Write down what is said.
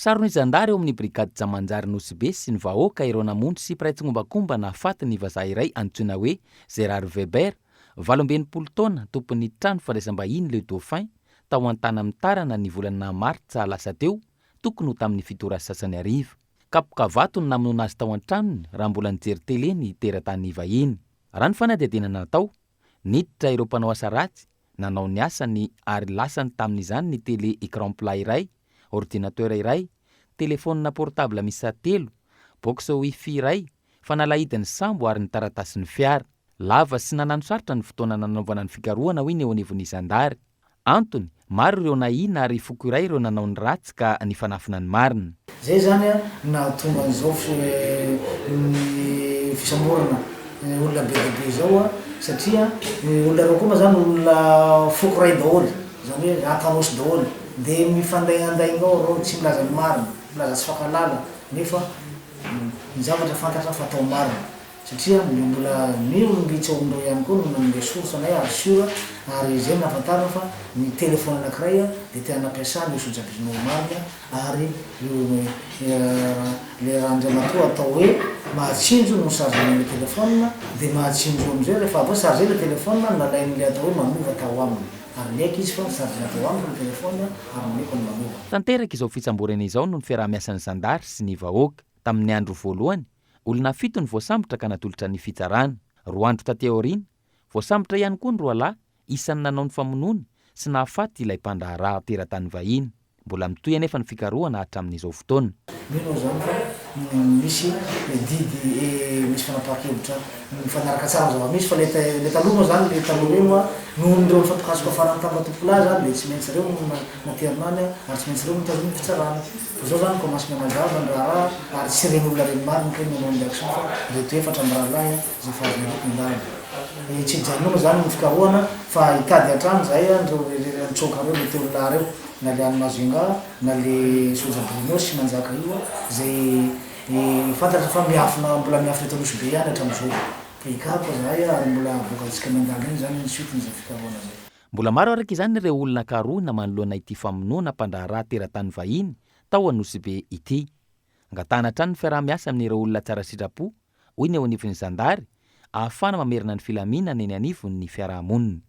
Saron'ny zandary eo amin'ny brigady jamanjary Nosy be sy ny vahoaka ireo namonjy sy piraitsim-kombakomba nahafaty ny vazaha iray antsoina hoe Gérard Weber, 18 taona, tompon'ny trano fandraisam-bahiny Le Dauphin, tao an-tany ny volana martsa lasa teo, tokony ho tamin'ny fito ora sasany ariva. Kapoka vato ny namono azy tao an-tranony raha mbola nijery tele ny teratany vahiny. Raha ny fanadihadiana natao, niditra ireo mpanao asa ratsy, nanao ny asany ary lasany tamin'izany ny tele écran plat iray, ordinateur iray, telefônina portable misa 3, box wifi iray, fanalahidiny sambo ary ny taratasin'ny fiara. Lava sy nanano sarotra ny fotoana nanaovana ny fikarohana hoy ny eo anivon'ny zandary. Antony, maro ireo nahina ary foko iray ireo nanao ny ratsy ka ny fanafina ny marina. Zay zany a nahatonga an'izao ny fisamborana olona be zao a, satria olona reo koa zany olona foko ray daholo, zany hoe atanosy daholo, de mifandaindaigna ao reo tsy milaza ny marina, milaza tsy fakalala, nefa ny zavatra fantatra fa atao marina. Satria mbola ny olom-bitsy ao amindreo ihany koa no mandeha source anay ary sura, ary zay nahafantarana fa ny telefôny anankiray a de tena nampiasana io sojabisinao marina, ary le rahandramatoa atao hoe mahatsinjo no chargena le telefôna, de mahatsinjo amizay rehefa avy chargé le telefôna nalain'le atao hoe manova atao aminy. Ary maiky izy fa chargé atao aminy le telefôna ary maiky ny manova. Tanteraka izao fitsamborana izao no ny fiaraha-miasan'ny zandary sy ny vahoaka. Tamin'ny andro voalohany, olona 7 ny voasambotra ka natolotra ny fitsarana. 2 andro taty aoriana, voasambotra ihany koa ny roalahy isan'ny nanao ny famonoana sy nahafaty ilay mpandraharaha teratany vahiny. Mbola mitoy anefa ny fikarohana hatramin'izao fotoana. Mino zany fa misy didy misy fanapahan-kevitra mifanaraka tsara zava misy fa le taloha zany le taloha reo a nohon'ny reo mifampikasoka farany tambatopolahy zany de tsy maintsy reo naterimany ary tsy maintsy reo mitazony fitsarana. Zao zany commence miamazava ny raharaha ary tsy ren'olona reny marina kay nanao ny action fa reto efatra amin'ny rahalahy zay fa azo mendany. Tsy hijanona zany ny fikarohana fa hitady an-trano zay ndreo mitsoka reo le teolona reo, na le animazinga na le sojabrino sy manjaka io zay fantatra fa miafina mbola miafina eto Nosy be ihany hatram'izao. Ka ikako zay ary mbola vokatsika mandany iny zany ny suiten'izay fikarohana zay. Mbola maro araka izany ireo olona karohina manoloana ity famonoana mpandraharaha teratany vahiny tao Nosy be ity. Angatahana hatrany ny fiaraha-miasa amin'ireo olona tsara sitrapo, hoy ny eo anivon'ny zandary, ahafana mamerina ny filaminana eny anivon'ny fiarahamonina.